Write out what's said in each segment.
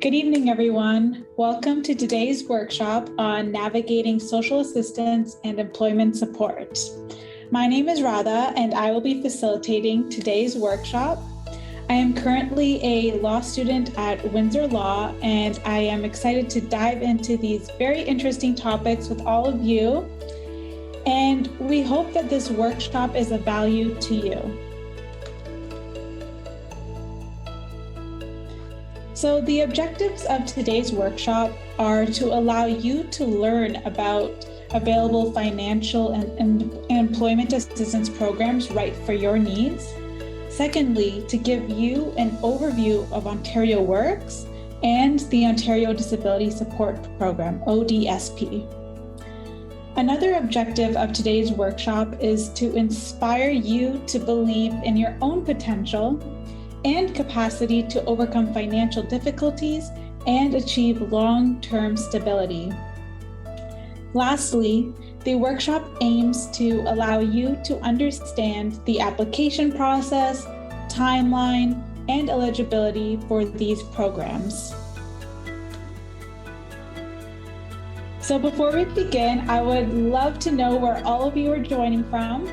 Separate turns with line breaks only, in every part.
Good evening, everyone. Welcome to today's workshop on navigating social assistance and employment support. My name is Radha, and I will be facilitating today's workshop. I am currently a law student at Windsor Law, and I am excited to dive into these very interesting topics with all of you. And we hope that this workshop is of value to you. So the objectives of today's workshop are to allow you to learn about available financial and employment assistance programs right for your needs. Secondly, to give you an overview of Ontario Works and the Ontario Disability Support Program, ODSP. Another objective of today's workshop is to inspire you to believe in your own potential and capacity to overcome financial difficulties and achieve long-term stability. Lastly, the workshop aims to allow you to understand the application process, timeline, and eligibility for these programs. So before we begin, I would love to know where all of you are joining from.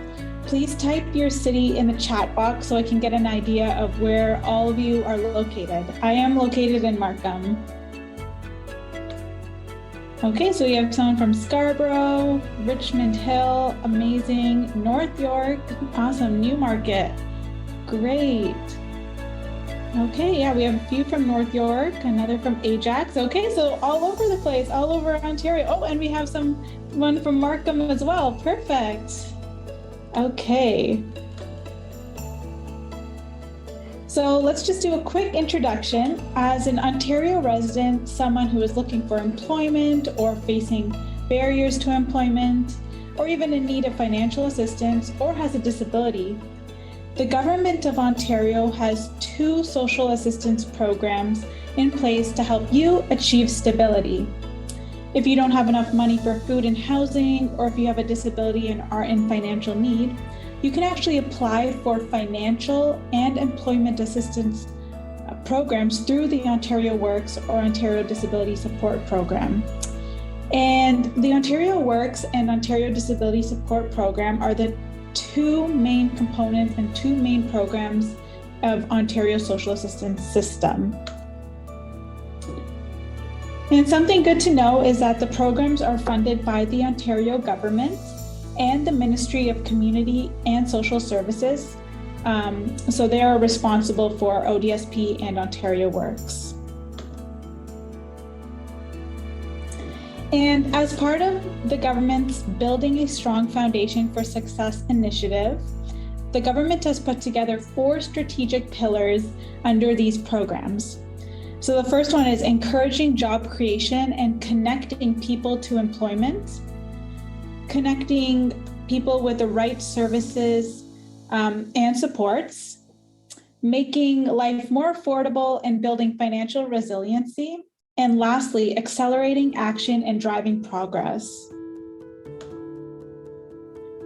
Please type your city in the chat box so I can get an idea of where all of you are located. I am located in Markham. Okay, so we have someone from Scarborough, Richmond Hill, amazing, North York, awesome, Newmarket, great. Okay, yeah, we have a few from North York, another from Ajax. Okay, so all over the place, all over Ontario. Oh, and we have someone from Markham as well, perfect. Okay. So let's just do a quick introduction. As an Ontario resident, someone who is looking for employment or facing barriers to employment, or even in need of financial assistance or has a disability, the Government of Ontario has 2 social assistance programs in place to help you achieve stability. If you don't have enough money for food and housing, or if you have a disability and are in financial need, you can actually apply for financial and employment assistance programs through the Ontario Works or Ontario Disability Support Program. And the Ontario Works and Ontario Disability Support Program are the 2 main components and 2 main programs of Ontario's social assistance system. And something good to know is that the programs are funded by the Ontario government and the Ministry of Community and Social Services. So they are responsible for ODSP and Ontario Works. And as part of the government's Building a Strong Foundation for Success initiative, the government has put together 4 strategic pillars under these programs. So the first one is encouraging job creation and connecting people to employment, connecting people with the right services and supports, making life more affordable and building financial resiliency, and lastly, accelerating action and driving progress.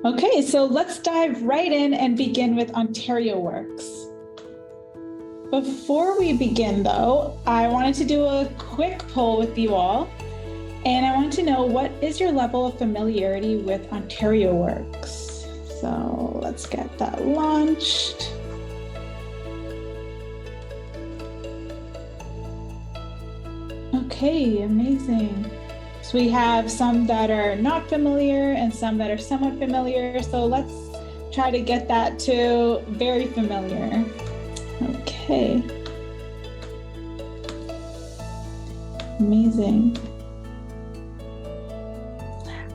Okay, so let's dive right in and begin with Ontario Works. Before we begin though, I wanted to do a quick poll with you all, and I want to know, what is your level of familiarity with Ontario Works? So let's get that launched. Okay, amazing. So we have some that are not familiar and some that are somewhat familiar. So let's try to get that to very familiar. Okay. Amazing.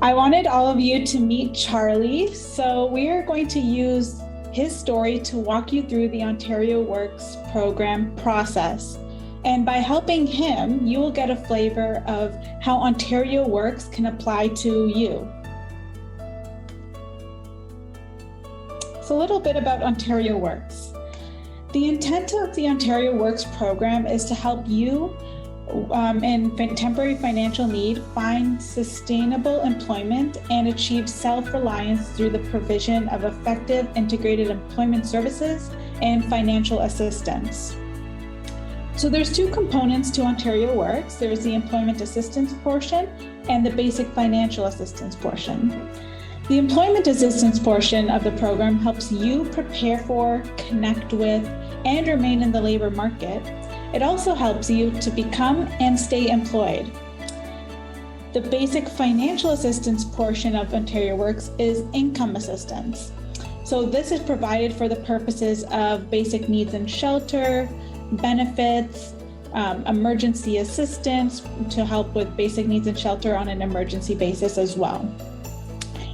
I wanted all of you to meet Charlie, so we are going to use his story to walk you through the Ontario Works program process. And by helping him, you will get a flavor of how Ontario Works can apply to you. So a little bit about Ontario Works. The intent of the Ontario Works program is to help you in temporary financial need find sustainable employment and achieve self-reliance through the provision of effective integrated employment services and financial assistance. So there's two components to Ontario Works. There's the employment assistance portion and the basic financial assistance portion. The employment assistance portion of the program helps you prepare for, connect with, and remain in the labor market. It also helps you to become and stay employed. The basic financial assistance portion of Ontario Works is income assistance. So this is provided for the purposes of basic needs and shelter, benefits, emergency assistance to help with basic needs and shelter on an emergency basis as well.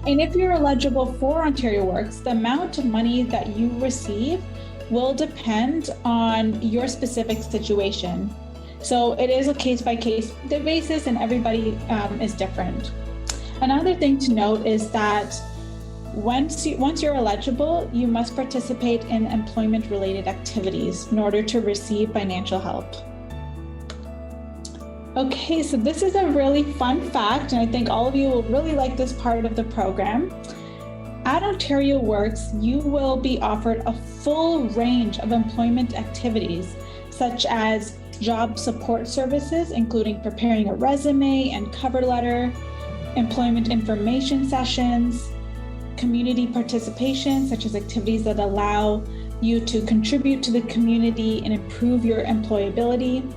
And if you're eligible for Ontario Works, the amount of money that you receive will depend on your specific situation. So it is a case-by-case basis, and everybody is different. Another thing to note is that once you're eligible, you must participate in employment-related activities in order to receive financial help. Okay, so this is a really fun fact, and I think all of you will really like this part of the program. At Ontario Works, you will be offered a full range of employment activities, such as job support services, including preparing a resume and cover letter, employment information sessions, community participation, such as activities that allow you to contribute to the community and improve your employability,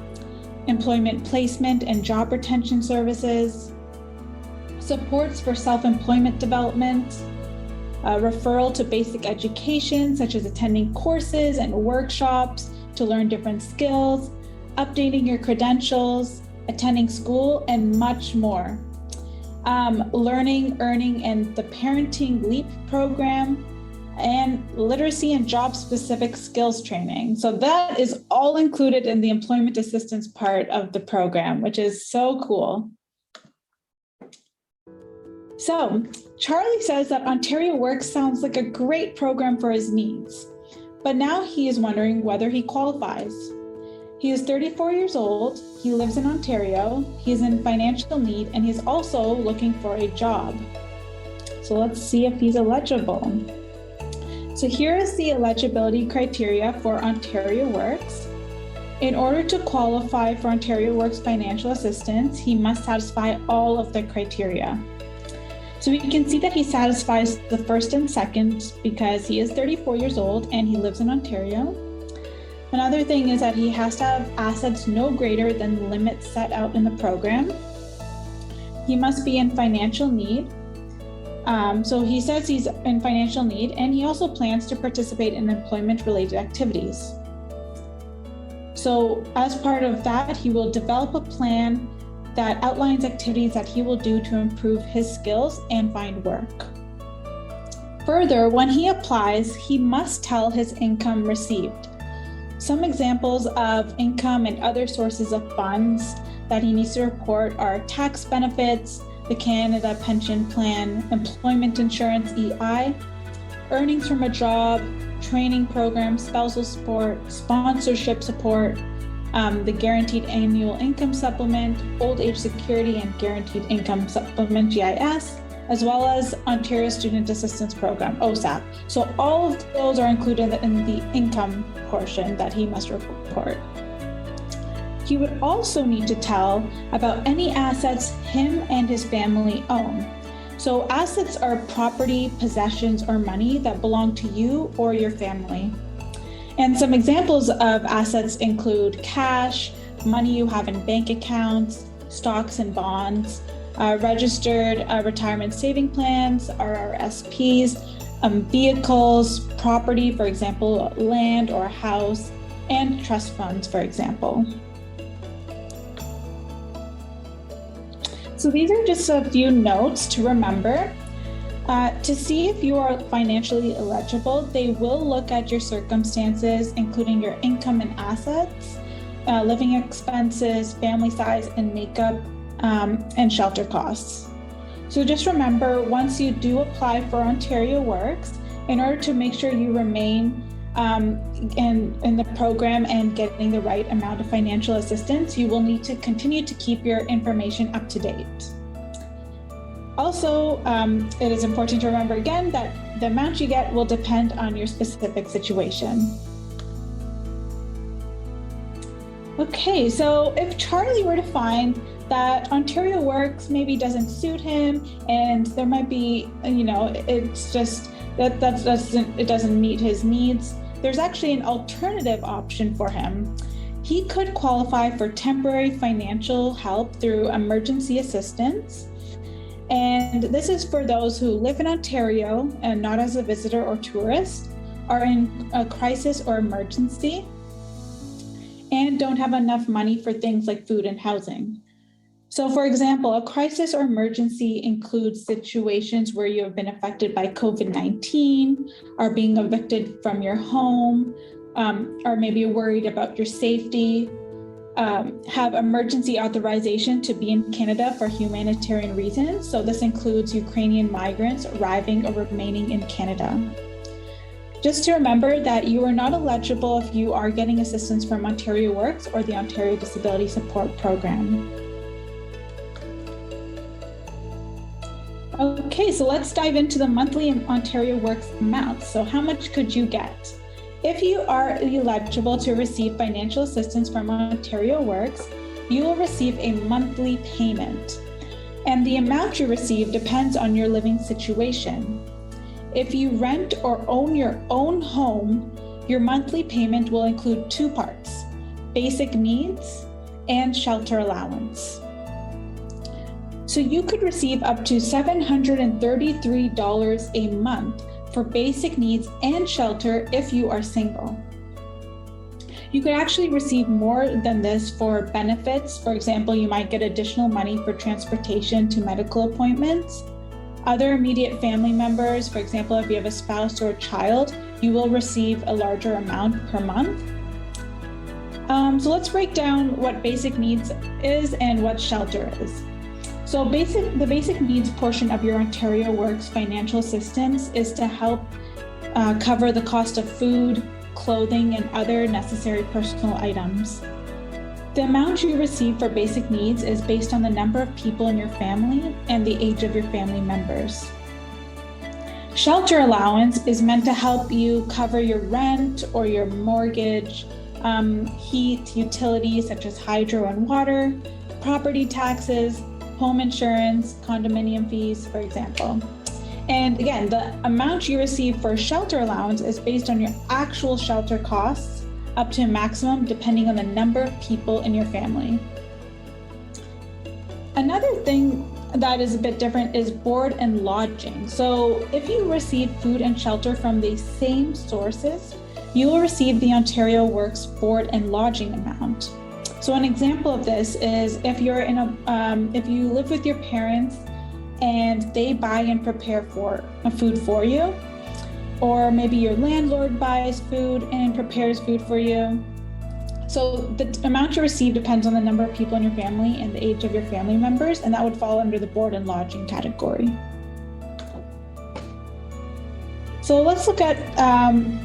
employment placement and job retention services, supports for self-employment development, referral to basic education, such as attending courses and workshops to learn different skills, updating your credentials, attending school, and much more. Learning, earning, and the Parenting LEAP program, and literacy and job-specific skills training. So that is all included in the employment assistance part of the program, which is so cool. So Charlie says that Ontario Works sounds like a great program for his needs, but now he is wondering whether he qualifies. He is 34 years old, he lives in Ontario, he is in financial need, and he's also looking for a job. So let's see if he's eligible. So here is the eligibility criteria for Ontario Works. In order to qualify for Ontario Works financial assistance, he must satisfy all of the criteria. So we can see that he satisfies the first and second because he is 34 years old and he lives in Ontario. Another thing is that he has to have assets no greater than the limits set out in the program. He must be in financial need. So he says he's in financial need, and he also plans to participate in employment-related activities. So as part of that, he will develop a plan that outlines activities that he will do to improve his skills and find work. Further, when he applies, he must tell his income received. Some examples of income and other sources of funds that he needs to report are tax benefits, the Canada Pension Plan, employment insurance EI, earnings from a job, training program, spousal support, sponsorship support, the Guaranteed Annual Income Supplement, Old Age Security and Guaranteed Income Supplement, GIS, as well as Ontario Student Assistance Program, OSAP. So all of those are included in the income portion that he must report. He would also need to tell about any assets him and his family own. So assets are property, possessions, or money that belong to you or your family. And some examples of assets include cash, money you have in bank accounts, stocks and bonds, registered retirement saving plans, RRSPs, vehicles, property, for example, land or a house, and trust funds, for example. So these are just a few notes to remember. To see if you are financially eligible, they will look at your circumstances, including your income and assets, living expenses, family size and makeup, and shelter costs. So just remember, once you do apply for Ontario Works, in order to make sure you remain in the program and getting the right amount of financial assistance, you will need to continue to keep your information up to date. Also, it is important to remember again that the amount you get will depend on your specific situation. Okay, so if Charlie were to find that Ontario Works maybe doesn't suit him, and there might be, it's just it doesn't meet his needs, there's actually an alternative option for him. He could qualify for temporary financial help through emergency assistance. And this is for those who live in Ontario and not as a visitor or tourist, are in a crisis or emergency, and don't have enough money for things like food and housing. So for example, a crisis or emergency includes situations where you have been affected by COVID-19, are being evicted from your home, or maybe you're worried about your safety, have emergency authorization to be in Canada for humanitarian reasons. So this includes Ukrainian migrants arriving or remaining in Canada. Just to remember that you are not eligible if you are getting assistance from Ontario Works or the Ontario Disability Support Program. Okay, so let's dive into the monthly Ontario Works amount. So how much could you get? If you are eligible to receive financial assistance from Ontario Works, you will receive a monthly payment. And the amount you receive depends on your living situation. If you rent or own your own home, your monthly payment will include two parts: basic needs and shelter allowance. So you could receive up to $733 a month for basic needs and shelter if you are single. You could actually receive more than this for benefits. For example, you might get additional money for transportation to medical appointments. Other immediate family members, for example, if you have a spouse or a child, you will receive a larger amount per month. So let's break down what basic needs is and what shelter is. So the basic needs portion of your Ontario Works financial assistance is to help cover the cost of food, clothing, and other necessary personal items. The amount you receive for basic needs is based on the number of people in your family and the age of your family members. Shelter allowance is meant to help you cover your rent or your mortgage, heat, utilities such as hydro and water, property taxes, home insurance, condominium fees, for example. And again, the amount you receive for shelter allowance is based on your actual shelter costs, up to a maximum depending on the number of people in your family. Another thing that is a bit different is board and lodging. So if you receive food and shelter from the same sources, you will receive the Ontario Works board and lodging amount. So an example of this is if you live with your parents and they buy and prepare food for you, or maybe your landlord buys food and prepares food for you. So the amount you receive depends on the number of people in your family and the age of your family members, and that would fall under the board and lodging category. So let's look at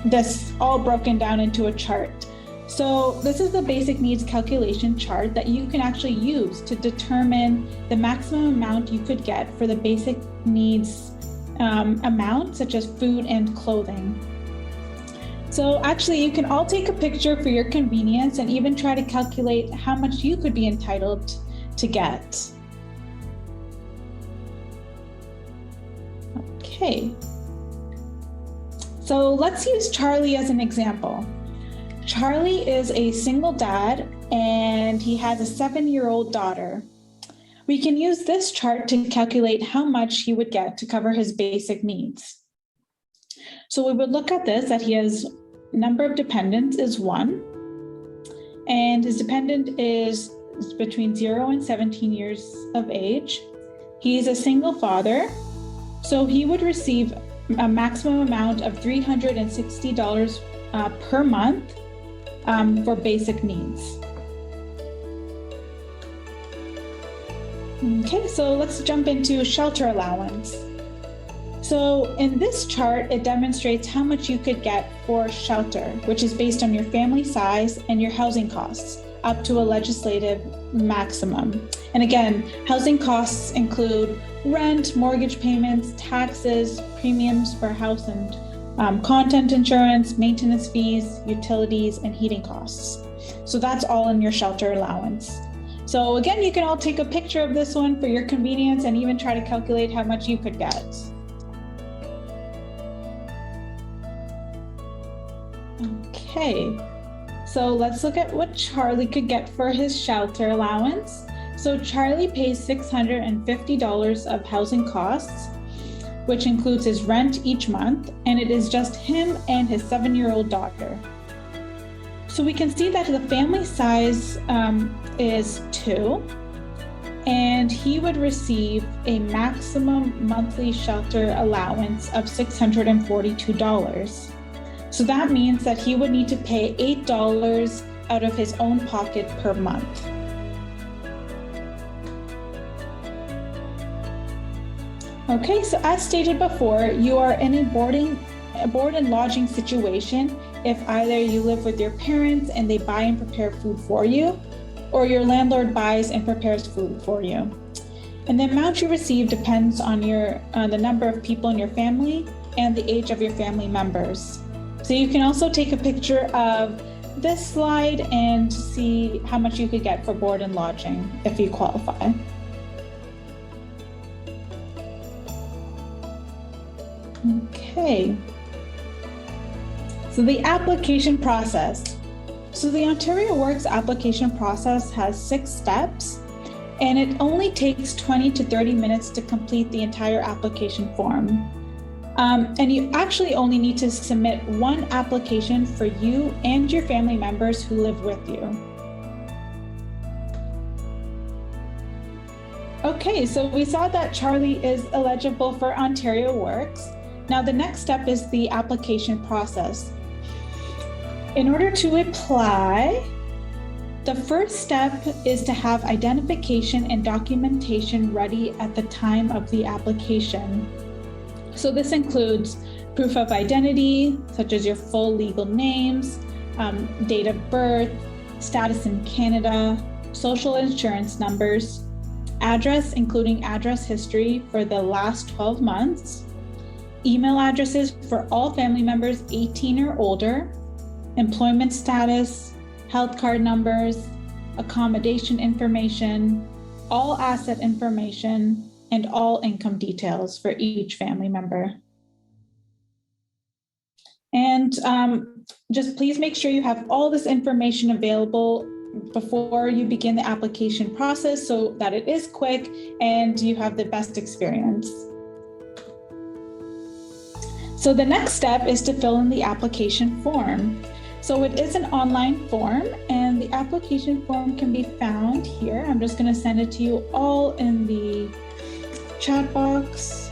this all broken down into a chart. So this is the basic needs calculation chart that you can actually use to determine the maximum amount you could get for the basic needs amount, such as food and clothing. So actually, you can all take a picture for your convenience and even try to calculate how much you could be entitled to get. Okay. So let's use Charlie as an example. Charlie is a single dad and he has a 7-year-old daughter. We can use this chart to calculate how much he would get to cover his basic needs. So we would look at this, that he has number of dependents is 1, and his dependent is between 0 and 17 years of age. He's a single father, so he would receive a maximum amount of $360 per month for basic needs. Okay, so let's jump into shelter allowance. So in this chart, it demonstrates how much you could get for shelter, which is based on your family size and your housing costs, up to a legislative maximum. And again, housing costs include rent, mortgage payments, taxes, premiums for house and content insurance, maintenance fees, utilities, and heating costs. So that's all in your shelter allowance. So again, you can all take a picture of this one for your convenience and even try to calculate how much you could get. Okay, so let's look at what Charlie could get for his shelter allowance. So Charlie pays $650 of housing costs, which includes his rent each month, and it is just him and his 7-year-old daughter. So we can see that the family size is 2, and he would receive a maximum monthly shelter allowance of $642. So that means that he would need to pay $8 out of his own pocket per month. Okay, so as stated before, you are in a board and lodging situation if either you live with your parents and they buy and prepare food for you, or your landlord buys and prepares food for you. And the amount you receive depends on the number of people in your family and the age of your family members. So you can also take a picture of this slide and see how much you could get for board and lodging if you qualify. Okay, so the application process. So the Ontario Works application process has 6 steps, and it only takes 20 to 30 minutes to complete the entire application form. And you actually only need to submit 1 application for you and your family members who live with you. Okay, so we saw that Charlie is eligible for Ontario Works. Now the next step is the application process. In order to apply, the first step is to have identification and documentation ready at the time of the application. So this includes proof of identity, such as your full legal names, date of birth, status in Canada, social insurance numbers, address, including address history for the last 12 months, email addresses for all family members 18 or older, employment status, health card numbers, accommodation information, all asset information, and all income details for each family member. And just please make sure you have all this information available before you begin the application process so that it is quick and you have the best experience. So the next step is to fill in the application form. So it is an online form, and the application form can be found here. I'm just going to send it to you all in the chat box.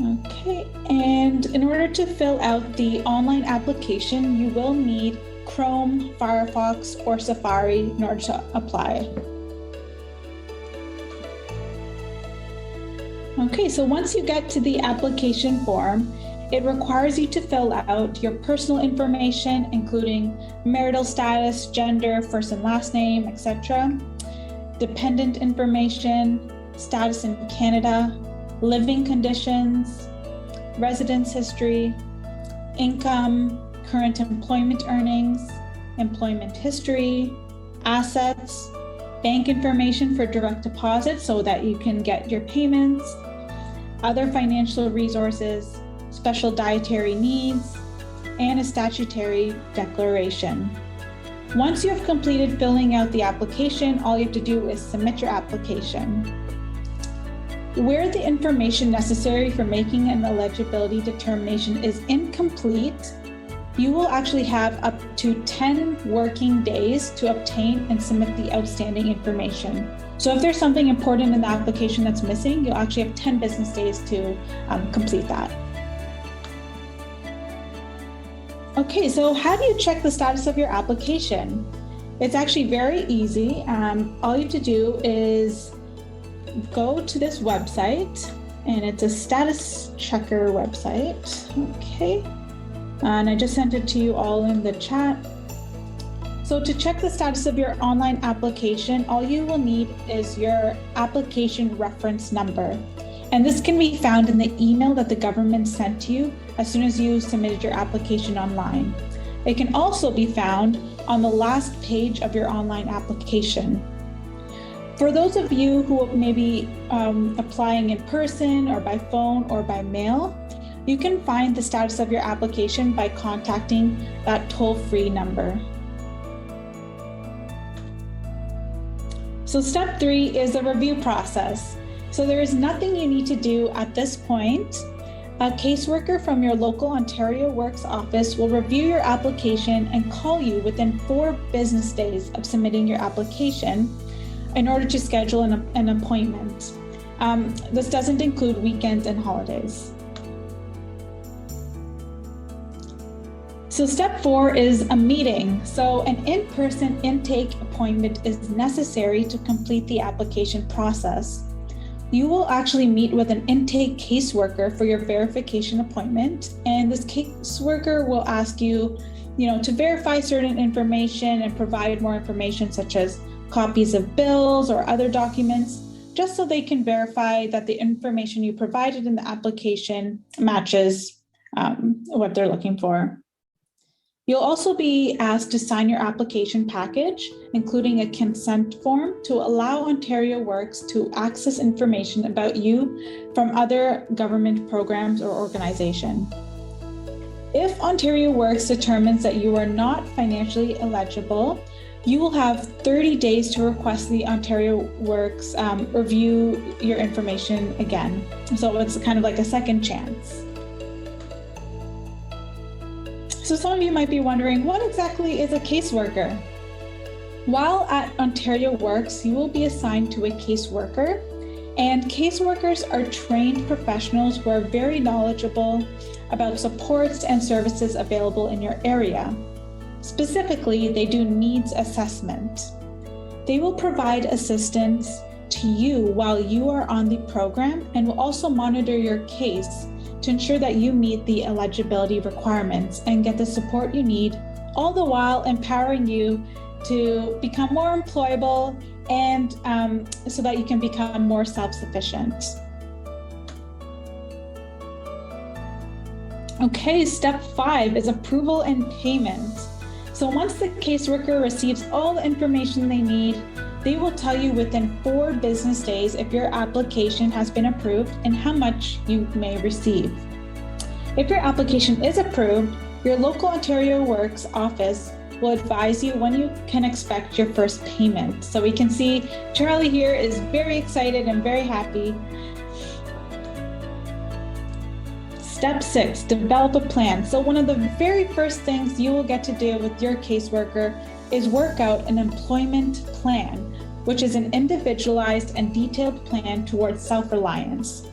Okay, and in order to fill out the online application, you will need Chrome, Firefox, or Safari in order to apply. Okay, so once you get to the application form, it requires you to fill out your personal information, including marital status, gender, first and last name, etc., dependent information, status in Canada, living conditions, residence history, income, current employment earnings, employment history, assets, bank information for direct deposit so that you can get your payments, other financial resources, special dietary needs, and a statutory declaration. Once you have completed filling out the application, all you have to do is submit your application. Where the information necessary for making an eligibility determination is incomplete, you will actually have up to 10 working days to obtain and submit the outstanding information. So if there's something important in the application that's missing, you'll actually have 10 business days to complete that. Okay, so how do you check the status of your application? It's actually very easy. All you have to do is go to this website, and it's a status checker website. Okay, and I just sent it to you all in the chat. So to check the status of your online application, all you will need is your application reference number. And this can be found in the email that the government sent to you as soon as you submitted your application online. It can also be found on the last page of your online application. For those of you who may be applying in person or by phone or by mail, you can find the status of your application by contacting that toll-free number. So step 3 is the review process. So there is nothing you need to do at this point. A caseworker from your local Ontario Works office will review your application and call you within 4 business days of submitting your application in order to schedule an appointment. This doesn't include weekends and holidays. So step 4 is a meeting. So an in-person intake appointment is necessary to complete the application process. You will actually meet with an intake caseworker for your verification appointment, and this caseworker will ask you, to verify certain information and provide more information such as copies of bills or other documents, just so they can verify that the information you provided in the application matches what they're looking for. You'll also be asked to sign your application package, including a consent form to allow Ontario Works to access information about you from other government programs or organizations. If Ontario Works determines that you are not financially eligible, you will have 30 days to request the Ontario Works review your information again. So it's kind of like a second chance. So some of you might be wondering, what exactly is a caseworker? While at Ontario Works, you will be assigned to a caseworker, and caseworkers are trained professionals who are very knowledgeable about supports and services available in your area. Specifically, they do needs assessment. They will provide assistance to you while you are on the program and will also monitor your case to ensure that you meet the eligibility requirements and get the support you need, all the while empowering you to become more employable and so that you can become more self-sufficient. Okay, step 5 is approval and payment. So once the caseworker receives all the information they need, they will tell you within 4 business days if your application has been approved and how much you may receive. If your application is approved, your local Ontario Works office will advise you when you can expect your first payment. So we can see Charlie here is very excited and very happy. Step 6, develop a plan. So one of the very first things you will get to do with your caseworker is work out an employment plan, which is an individualized and detailed plan towards self-reliance.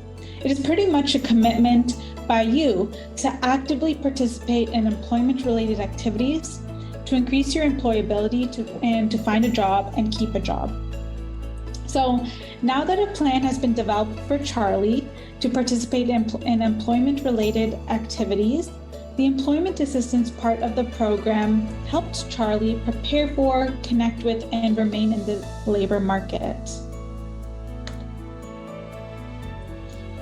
It is pretty much a commitment by you to actively participate in employment-related activities to increase your employability and to find a job and keep a job. So now that a plan has been developed for Charlie to participate in employment-related activities, the employment assistance part of the program helps Charlie prepare for, connect with, and remain in the labor market.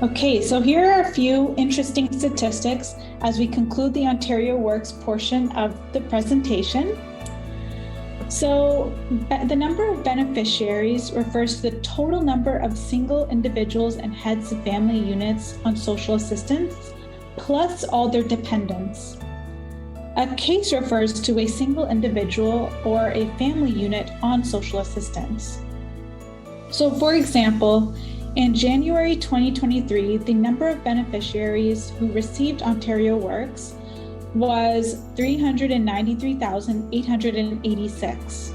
Okay, so here are a few interesting statistics as we conclude the Ontario Works portion of the presentation. So the number of beneficiaries refers to the total number of single individuals and heads of family units on social assistance, plus all their dependents. A case refers to a single individual or a family unit on social assistance. So for example, in January 2023, the number of beneficiaries who received Ontario Works was 393,886.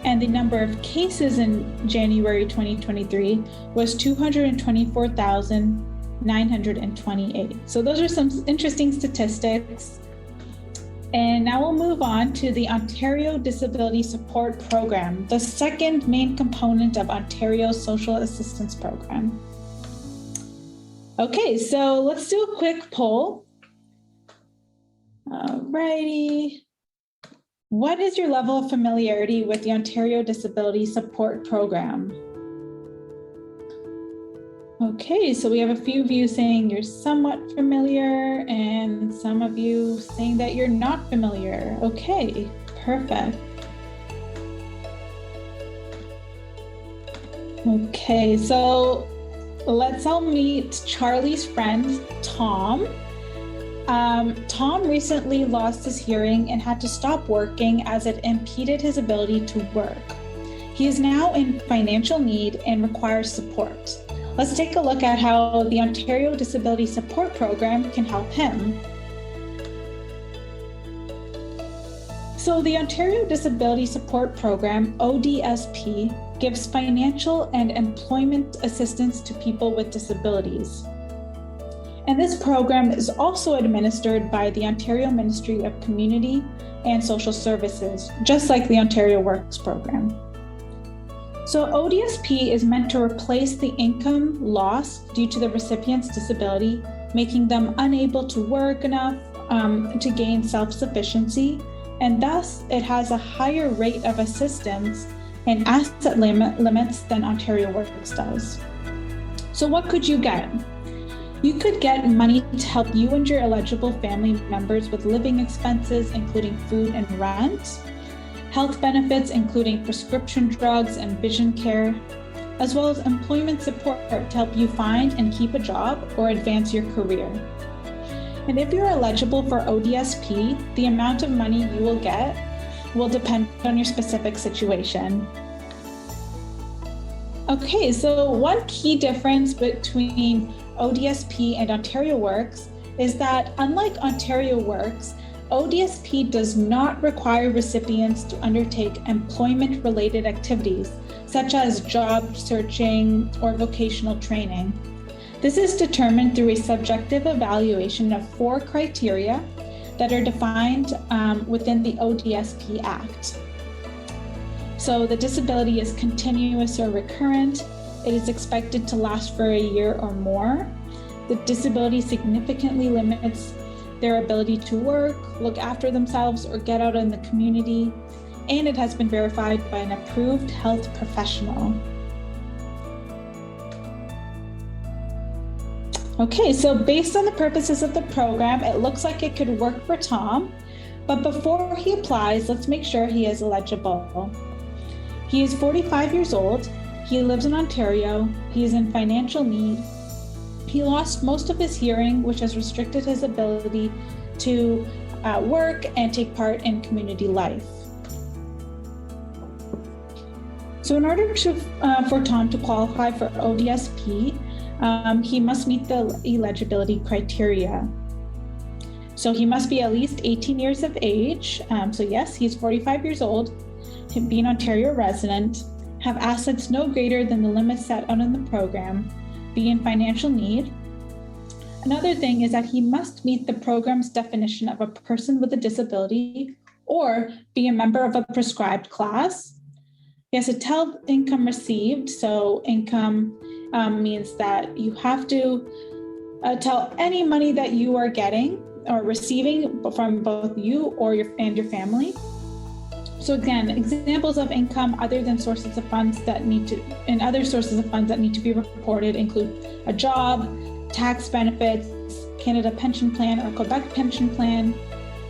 And the number of cases in January 2023 was 224,928. So those are some interesting statistics. And now we'll move on to the Ontario Disability Support Program, the second main component of Ontario's social assistance program. Okay, so let's do a quick poll. Alrighty. What is your level of familiarity with the Ontario Disability Support Program? Okay, so we have a few of you saying you're somewhat familiar and some of you saying that you're not familiar. Okay, perfect. Okay, so let's all meet Charlie's friend, Tom. Tom recently lost his hearing and had to stop working as it impeded his ability to work. He is now in financial need and requires support. Let's take a look at how the Ontario Disability Support Program can help him. So the Ontario Disability Support Program, ODSP, gives financial and employment assistance to people with disabilities. And this program is also administered by the Ontario Ministry of Community and Social Services, just like the Ontario Works program. So ODSP is meant to replace the income lost due to the recipient's disability, making them unable to work enough to gain self-sufficiency, and thus it has a higher rate of assistance and asset limits than Ontario Works does. So what could you get? You could get money to help you and your eligible family members with living expenses, including food and rent, health benefits, including prescription drugs and vision care, as well as employment support to help you find and keep a job or advance your career. And if you're eligible for ODSP, the amount of money you will get will depend on your specific situation. Okay, so one key difference between ODSP and Ontario Works is that, unlike Ontario Works, ODSP does not require recipients to undertake employment-related activities, such as job searching or vocational training. This is determined through a subjective evaluation of 4 criteria that are defined within the ODSP Act. So the disability is continuous or recurrent. It is expected to last for a year or more. The disability significantly limits their ability to work, look after themselves, or get out in the community, and it has been verified by an approved health professional. Okay, so based on the purposes of the program, it looks like it could work for Tom, but before he applies, let's make sure he is eligible. He is 45 years old, he lives in Ontario, he is in financial need. He lost most of his hearing, which has restricted his ability to work and take part in community life. So in order for Tom to qualify for ODSP, he must meet the eligibility criteria. So he must be at least 18 years of age. So yes, he's 45 years old, be an Ontario resident, have assets no greater than the limit set out in the program, be in financial need. Another thing is that he must meet the program's definition of a person with a disability or be a member of a prescribed class. He has to tell income received. So income means that you have to tell any money that you are getting or receiving from both you or your family. So again, examples of income other than sources of funds that need to be reported include a job, tax benefits, Canada Pension Plan or Quebec Pension Plan,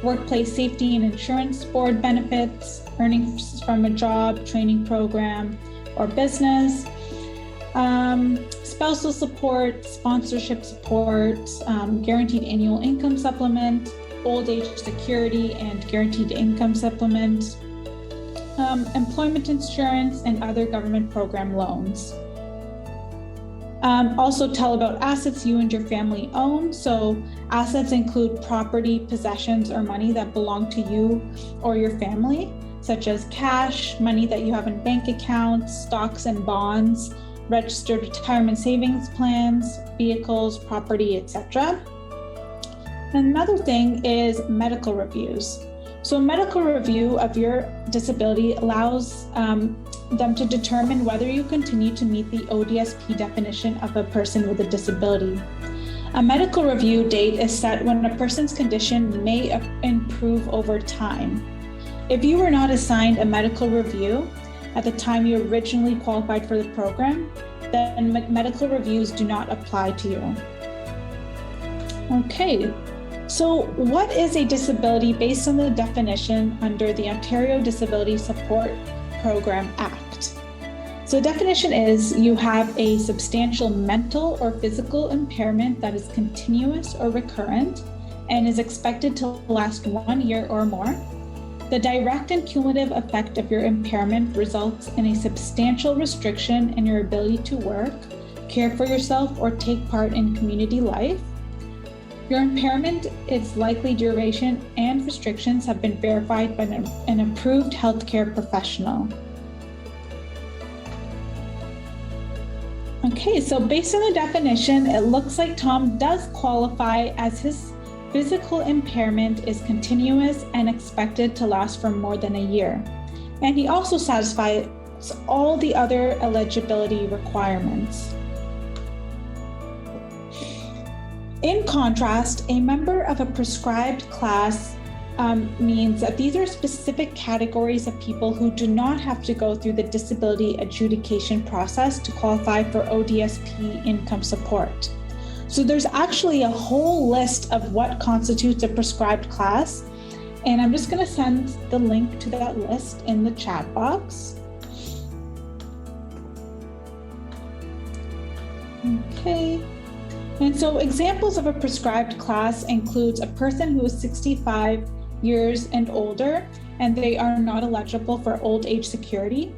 workplace safety and insurance board benefits, earnings from a job, training program, or business, spousal support, sponsorship support, guaranteed annual income supplement, old age security and guaranteed income supplement, employment insurance, and other government program loans. Also tell about assets you and your family own. So assets include property, possessions, or money that belong to you or your family, such as cash, money that you have in bank accounts, stocks and bonds, registered retirement savings plans, vehicles, property, etc. Another thing is medical reviews. So a medical review of your disability allows them to determine whether you continue to meet the ODSP definition of a person with a disability. A medical review date is set when a person's condition may improve over time. If you were not assigned a medical review at the time you originally qualified for the program, then medical reviews do not apply to you. Okay, so what is a disability based on the definition under the Ontario Disability Support Program Act? So the definition is you have a substantial mental or physical impairment that is continuous or recurrent and is expected to last 1 year or more. The direct and cumulative effect of your impairment results in a substantial restriction in your ability to work, care for yourself, or take part in community life. Your impairment, its likely duration, and restrictions have been verified by an approved healthcare professional. Okay, so based on the definition, it looks like Tom does qualify as his physical impairment is continuous and expected to last for more than a year. And he also satisfies all the other eligibility requirements. In contrast, a member of a prescribed class means that these are specific categories of people who do not have to go through the disability adjudication process to qualify for ODSP income support. So there's actually a whole list of what constitutes a prescribed class, and I'm just going to send the link to that list in the chat box. Okay. And so examples of a prescribed class includes a person who is 65 years and older, and they are not eligible for old age security.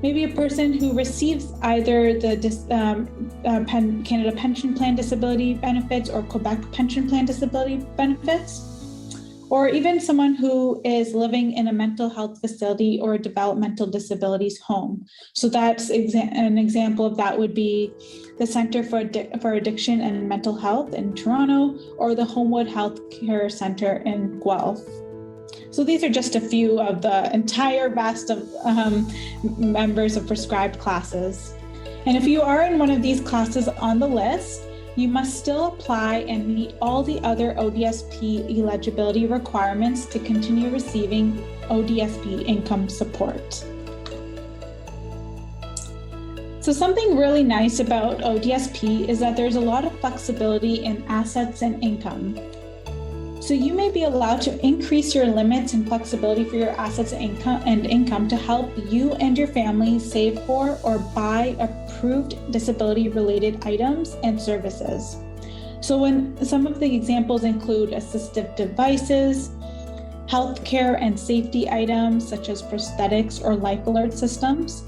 Maybe a person who receives either the Canada Pension Plan disability benefits or Quebec Pension Plan disability benefits, or even someone who is living in a mental health facility or a developmental disabilities home. So that's an example of that would be the Centre for Addiction and Mental Health in Toronto, or the Homewood Healthcare Centre in Guelph. So these are just a few of the entire vast of members of prescribed classes. And if you are in one of these classes on the list, you must still apply and meet all the other ODSP eligibility requirements to continue receiving ODSP income support. So something really nice about ODSP is that there's a lot of flexibility in assets and income. So you may be allowed to increase your limits and flexibility for your assets and income to help you and your family save for or buy approved disability-related items and services. So when some of the examples include assistive devices, healthcare and safety items such as prosthetics or life alert systems,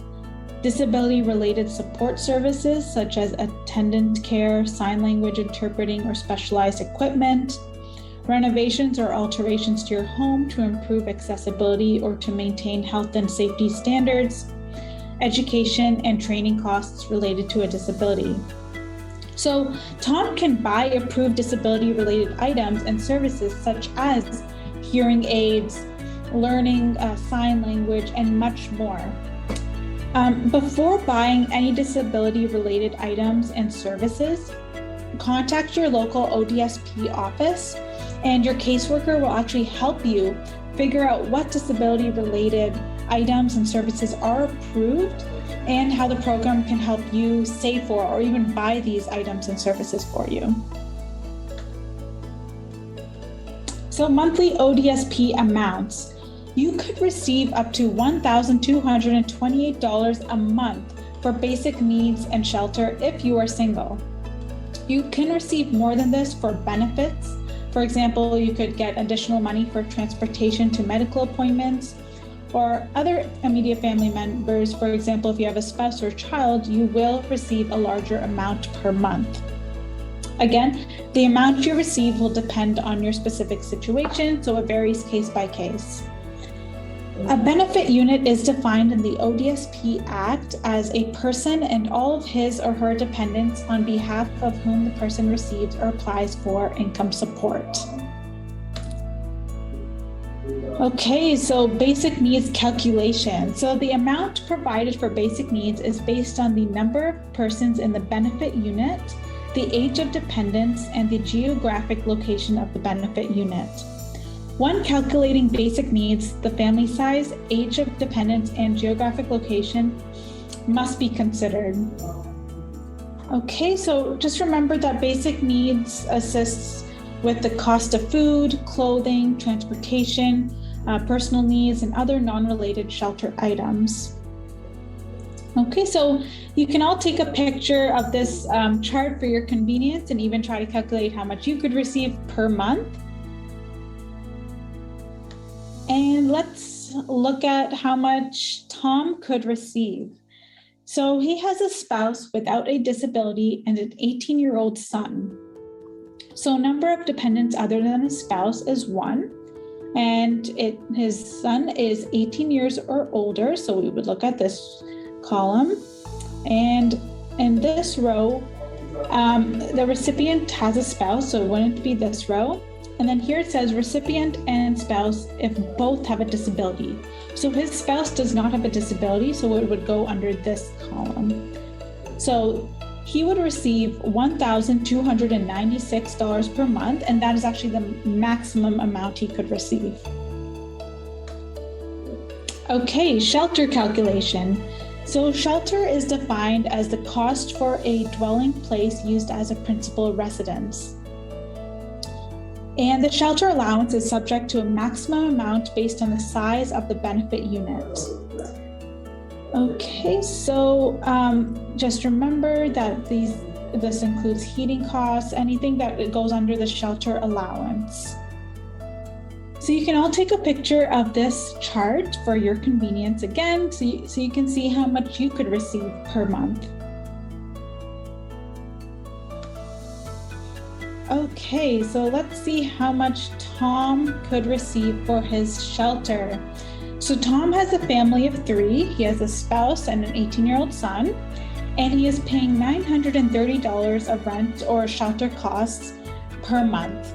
disability-related support services such as attendant care, sign language interpreting, or specialized equipment, renovations or alterations to your home to improve accessibility or to maintain health and safety standards, education and training costs related to a disability. So Tom can buy approved disability-related items and services such as hearing aids, learning sign language, and much more. Before buying any disability-related items and services, contact your local ODSP office, and your caseworker will actually help you figure out what disability-related items and services are approved and how the program can help you save for or even buy these items and services for you. So monthly ODSP amounts. You could receive up to $1,228 a month for basic needs and shelter if you are single. You can receive more than this for benefits. For example, you could get additional money for transportation to medical appointments, or other immediate family members. For example, if you have a spouse or child, you will receive a larger amount per month. Again, the amount you receive will depend on your specific situation, so it varies case by case. A benefit unit is defined in the ODSP Act as a person and all of his or her dependents on behalf of whom the person receives or applies for income support. Okay, so basic needs calculation. So the amount provided for basic needs is based on the number of persons in the benefit unit, the age of dependents, and the geographic location of the benefit unit. When calculating basic needs, the family size, age of dependents, and geographic location must be considered. Okay, so just remember that basic needs assists with the cost of food, clothing, transportation, personal needs, and other non-related shelter items. Okay, so you can all take a picture of this chart for your convenience and even try to calculate how much you could receive per month. And let's look at how much Tom could receive. So he has a spouse without a disability and an 18-year-old son. So number of dependents other than his spouse is 1, and his son is 18 years or older. So we would look at this column, and in this row, the recipient has a spouse, so it wouldn't be this row. And then here it says recipient and spouse if both have a disability. So his spouse does not have a disability, so it would go under this column. So he would receive $1,296 per month, and that is actually the maximum amount he could receive. Okay, shelter calculation. So shelter is defined as the cost for a dwelling place used as a principal residence. And the shelter allowance is subject to a maximum amount based on the size of the benefit unit. Okay, so just remember that this includes heating costs, anything that goes under the shelter allowance. So you can all take a picture of this chart for your convenience again, so you can see how much you could receive per month. Okay, so let's see how much Tom could receive for his shelter. So Tom has a family of 3. He has a spouse and an 18-year-old son, and he is paying $930 of rent or shelter costs per month.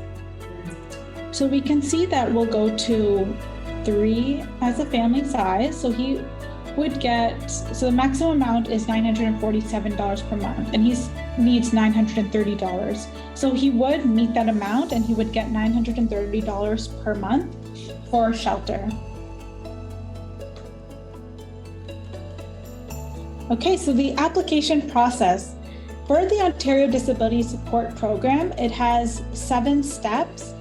So we can see that we'll go to 3 as a family size. So he would get, so the maximum amount is $947 per month, and he needs $930. So he would meet that amount, and he would get $930 per month for shelter. Okay, so the application process. For the Ontario Disability Support Program, it has 7 steps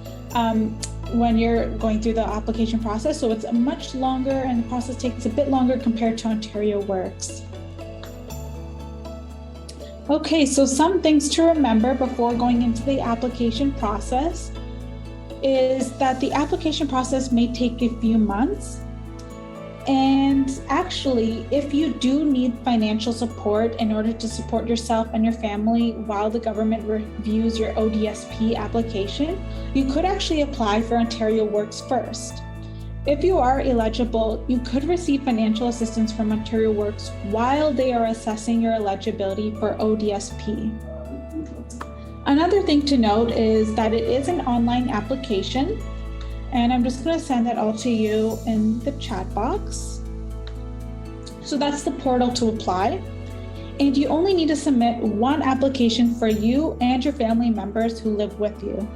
when you're going through the application process. So it's much longer, and the process takes a bit longer compared to Ontario Works. Okay, so some things to remember before going into the application process is that the application process may take a few months. And actually, if you do need financial support in order to support yourself and your family while the government reviews your ODSP application, you could actually apply for Ontario Works first. If you are eligible, you could receive financial assistance from Ontario Works while they are assessing your eligibility for ODSP. Another thing to note is that it is an online application, and I'm just going to send that all to you in the chat box. So that's the portal to apply. And you only need to submit 1 application for you and your family members who live with you.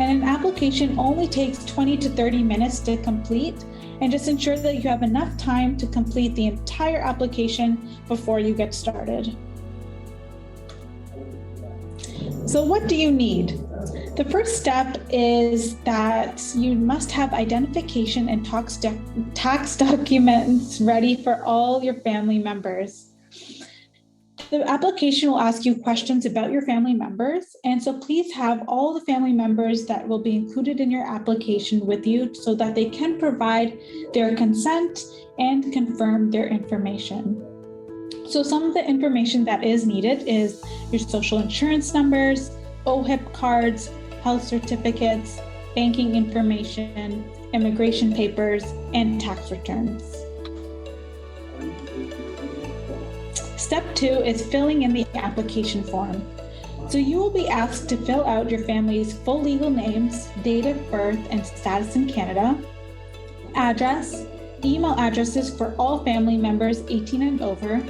And an application only takes 20 to 30 minutes to complete, and just ensure that you have enough time to complete the entire application before you get started. So what do you need? The first step is that you must have identification and tax documents ready for all your family members. The application will ask you questions about your family members, and so please have all the family members that will be included in your application with you so that they can provide their consent and confirm their information. So some of the information that is needed is your social insurance numbers, OHIP cards, health certificates, banking information, immigration papers, and tax returns. Step 2 is filling in the application form. So you will be asked to fill out your family's full legal names, date of birth, and status in Canada, address, email addresses for all family members 18 and over,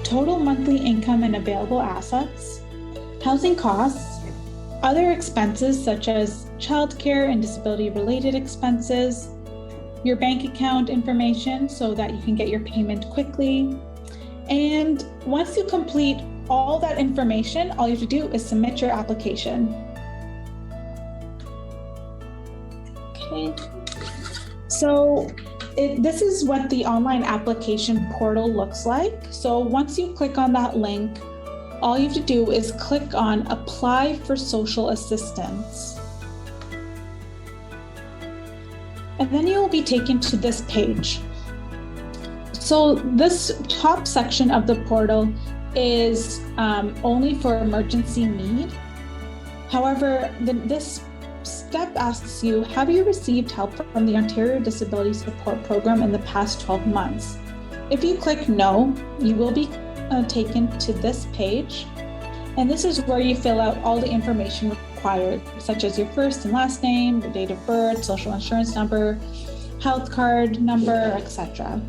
total monthly income and available assets, housing costs, other expenses such as childcare and disability-related expenses, your bank account information so that you can get your payment quickly. And once you complete all that information, all you have to do is submit your application. Okay. So this is what the online application portal looks like. So once you click on that link, all you have to do is click on Apply for Social Assistance. And then you will be taken to this page. So this top section of the portal is only for emergency need. However, this step asks you, have you received help from the Ontario Disability Support Program in the past 12 months? If you click no, you will be taken to this page. And this is where you fill out all the information required, such as your first and last name, your date of birth, social insurance number, health card number, etc.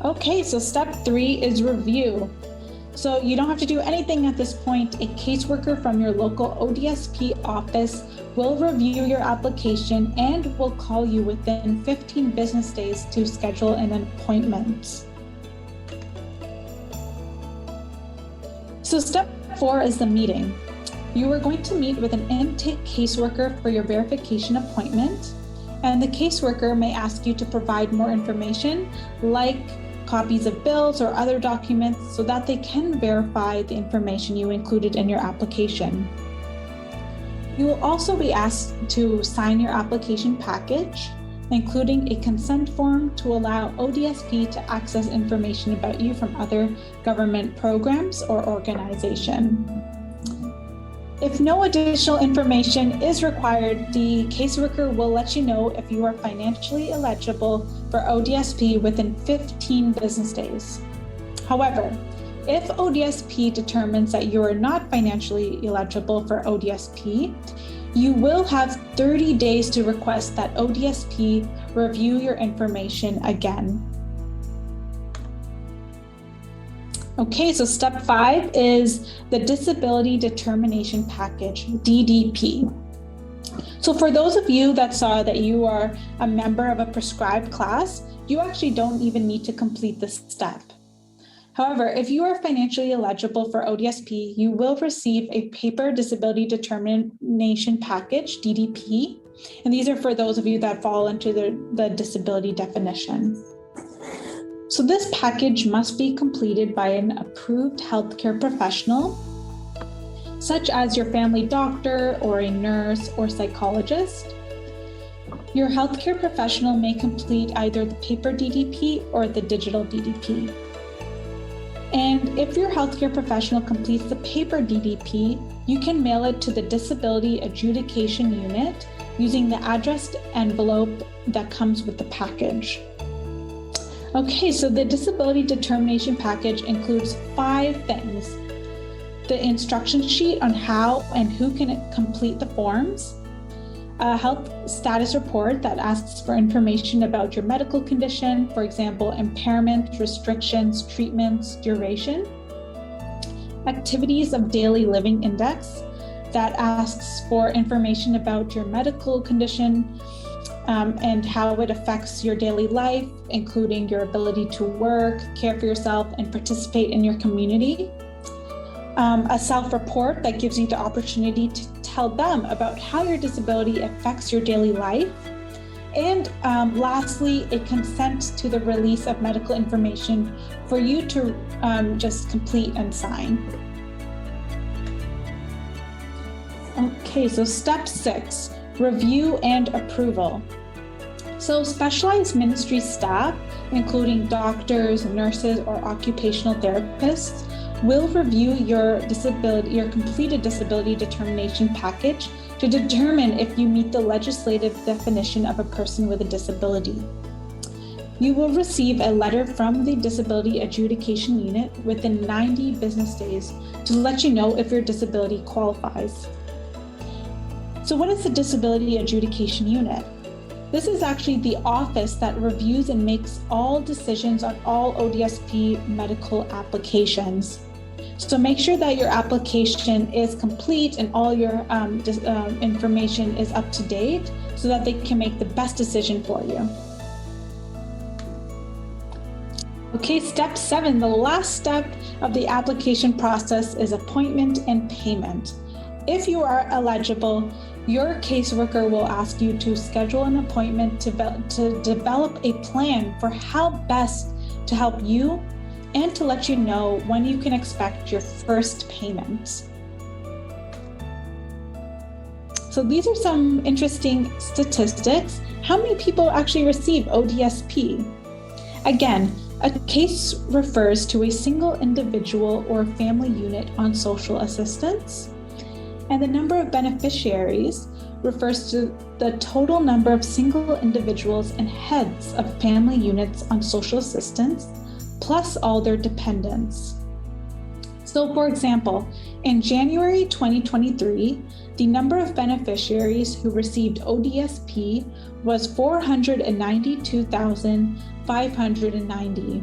Okay, so step 3 is review. So you don't have to do anything at this point. A caseworker from your local ODSP office will review your application and will call you within 15 business days to schedule an appointment. So step 4 is the meeting. You are going to meet with an intake caseworker for your verification appointment, and the caseworker may ask you to provide more information like copies of bills or other documents so that they can verify the information you included in your application. You will also be asked to sign your application package, including a consent form to allow ODSP to access information about you from other government programs or organization. If no additional information is required, the caseworker will let you know if you are financially eligible for ODSP within 15 business days. However, if ODSP determines that you are not financially eligible for ODSP, you will have 30 days to request that ODSP review your information again. Okay, so step 5 is the Disability Determination Package, DDP. So for those of you that saw that you are a member of a prescribed class, you actually don't even need to complete this step. However, if you are financially eligible for ODSP, you will receive a paper disability determination package, DDP, and these are for those of you that fall into the disability definition. So this package must be completed by an approved healthcare professional, such as your family doctor or a nurse or psychologist. Your healthcare professional may complete either the paper DDP or the digital DDP. And if your healthcare professional completes the paper DDP, you can mail it to the Disability Adjudication Unit using the addressed envelope that comes with the package. Okay, so the Disability Determination Package includes 5 things: the instruction sheet on how and who can complete the forms, a health status report that asks for information about your medical condition, for example, impairment, restrictions, treatments, duration, activities of daily living index that asks for information about your medical condition and how it affects your daily life, including your ability to work, care for yourself, and participate in your community. A self-report that gives you the opportunity to tell them about how your disability affects your daily life. And lastly, a consent to the release of medical information for you to just complete and sign. Okay, so step 6, review and approval. So specialized ministry staff, including doctors, nurses, or occupational therapists, will review your completed disability determination package to determine if you meet the legislative definition of a person with a disability. You will receive a letter from the Disability Adjudication Unit within 90 business days to let you know if your disability qualifies. So what is the Disability Adjudication Unit? This is actually the office that reviews and makes all decisions on all ODSP medical applications. So make sure that your application is complete and all your information is up to date so that they can make the best decision for you. Okay, step 7, the last step of the application process is appointment and payment. If you are eligible, your caseworker will ask you to schedule an appointment to develop a plan for how best to help you and to let you know when you can expect your first payment. So these are some interesting statistics. How many people actually receive ODSP? Again, a case refers to a single individual or family unit on social assistance, and the number of beneficiaries refers to the total number of single individuals and heads of family units on social assistance, plus all their dependents. So, for example, in January 2023, the number of beneficiaries who received ODSP was 492,590.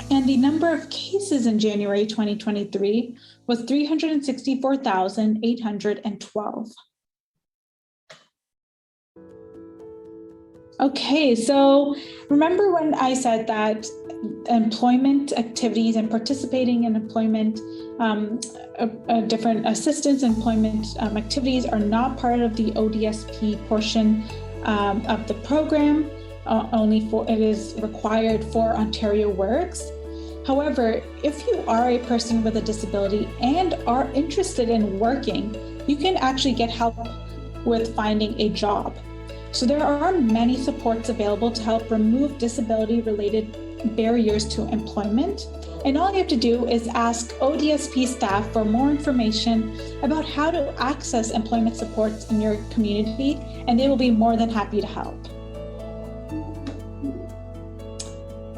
And the number of cases in January 2023 was 364,812. Okay, so remember when I said that employment activities and participating in employment, different assistance employment activities are not part of the ODSP portion of the program. It is required for Ontario Works. However, if you are a person with a disability and are interested in working, you can actually get help with finding a job. So there are many supports available to help remove disability-related barriers to employment. And all you have to do is ask ODSP staff for more information about how to access employment supports in your community, and they will be more than happy to help.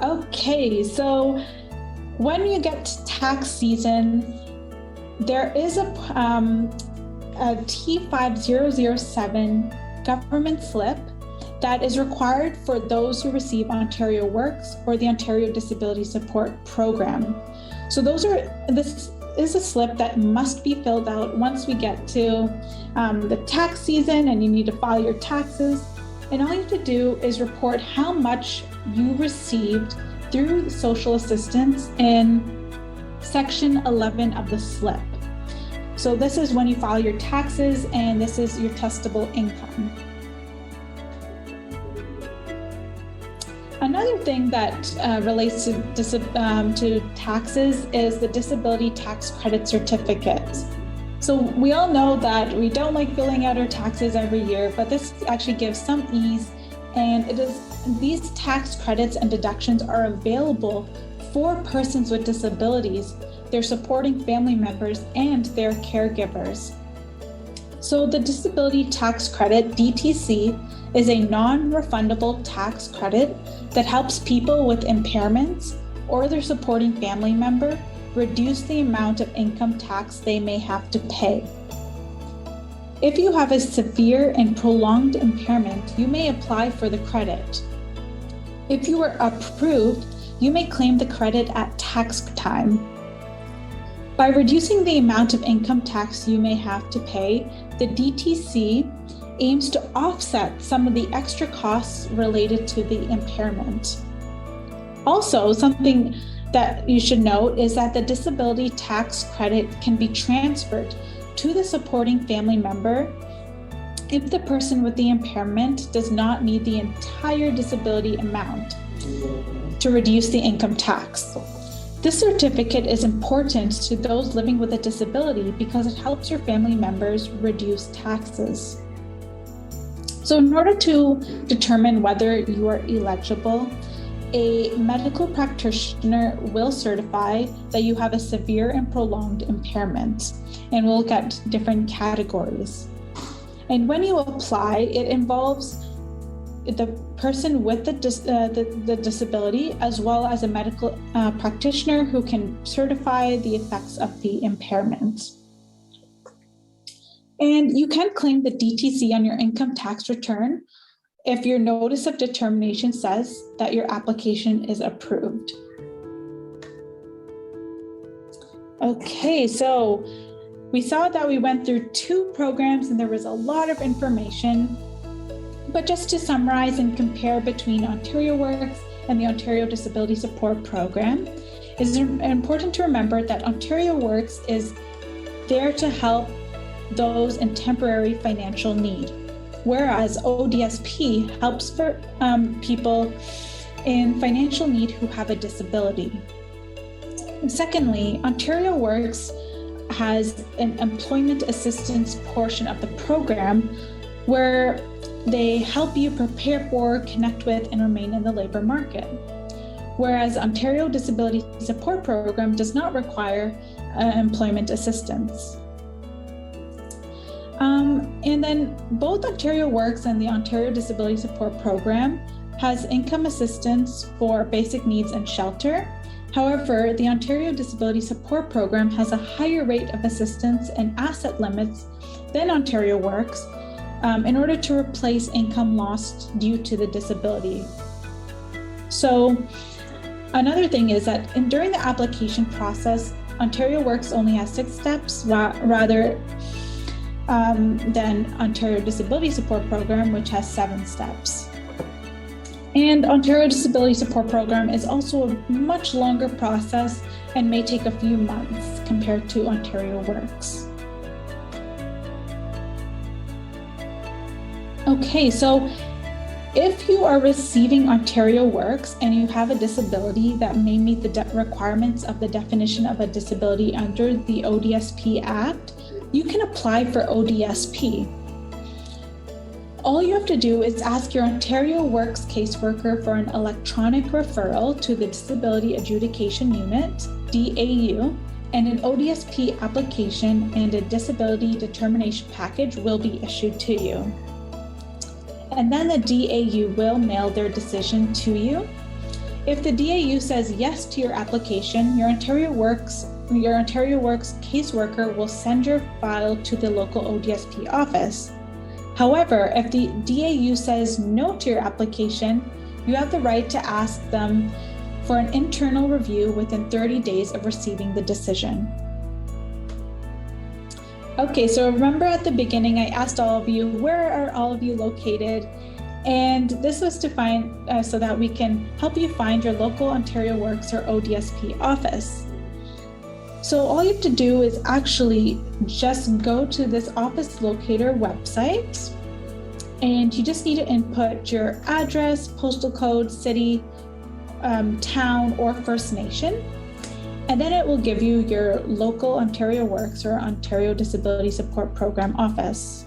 Okay, so when you get to tax season, there is a T5007 government slip that is required for those who receive Ontario Works or the Ontario Disability Support Program. So this is a slip that must be filled out once we get to the tax season and you need to file your taxes. And all you have to do is report how much you received through the social assistance in section 11 of the slip. So this is when you file your taxes, and this is your testable income. Another thing that relates to taxes is the disability tax credit certificate. So we all know that we don't like filling out our taxes every year, but this actually gives some ease, and these tax credits and deductions are available for persons with disabilities, their supporting family members, and their caregivers. So the disability tax credit, DTC, is a non-refundable tax credit that helps people with impairments or their supporting family member reduce the amount of income tax they may have to pay. If you have a severe and prolonged impairment, you may apply for the credit. If you are approved, you may claim the credit at tax time. By reducing the amount of income tax you may have to pay, the DTC aims to offset some of the extra costs related to the impairment. Also, something that you should note is that the disability tax credit can be transferred to the supporting family member if the person with the impairment does not need the entire disability amount to reduce the income tax. This certificate is important to those living with a disability because it helps your family members reduce taxes. So in order to determine whether you are eligible, a medical practitioner will certify that you have a severe and prolonged impairment, and we'll look at different categories. And when you apply, it involves the person with the disability, as well as a medical practitioner who can certify the effects of the impairment. And you can claim the DTC on your income tax return if your notice of determination says that your application is approved. Okay, so we saw that we went through 2 programs and there was a lot of information, but just to summarize and compare between Ontario Works and the Ontario Disability Support Program, it's important to remember that Ontario Works is there to help those in temporary financial need, whereas ODSP helps for people in financial need who have a disability. And secondly, Ontario Works has an employment assistance portion of the program where they help you prepare for, connect with, and remain in the labor market. Whereas Ontario Disability Support Program does not require employment assistance. And then both Ontario Works and the Ontario Disability Support Program has income assistance for basic needs and shelter. However, the Ontario Disability Support Program has a higher rate of assistance and asset limits than Ontario Works in order to replace income lost due to the disability. So another thing is that during the application process, Ontario Works only has 6 steps rather than Ontario Disability Support Program, which has 7 steps. And Ontario Disability Support Program is also a much longer process and may take a few months compared to Ontario Works. Okay, so if you are receiving Ontario Works and you have a disability that may meet the requirements of the definition of a disability under the ODSP Act, you can apply for ODSP. All you have to do is ask your Ontario Works caseworker for an electronic referral to the Disability Adjudication Unit, DAU, and an ODSP application and a disability determination package will be issued to you. And then the DAU will mail their decision to you. If the DAU says yes to your application, your Ontario Works caseworker will send your file to the local ODSP office. However, if the DAU says no to your application, you have the right to ask them for an internal review within 30 days of receiving the decision. Okay, so remember at the beginning, I asked all of you, where are all of you located? And this was to find, so that we can help you find your local Ontario Works or ODSP office. So all you have to do is actually just go to this office locator website, and you just need to input your address, postal code, city, town, or First Nation. And then it will give you your local Ontario Works or Ontario Disability Support Program office.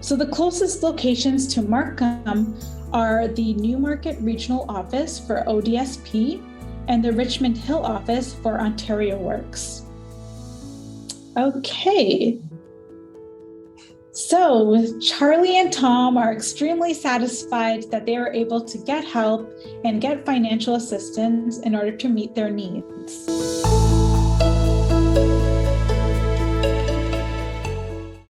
So the closest locations to Markham are the Newmarket Regional Office for ODSP and the Richmond Hill office for Ontario Works. Okay. So Charlie and Tom are extremely satisfied that they were able to get help and get financial assistance in order to meet their needs.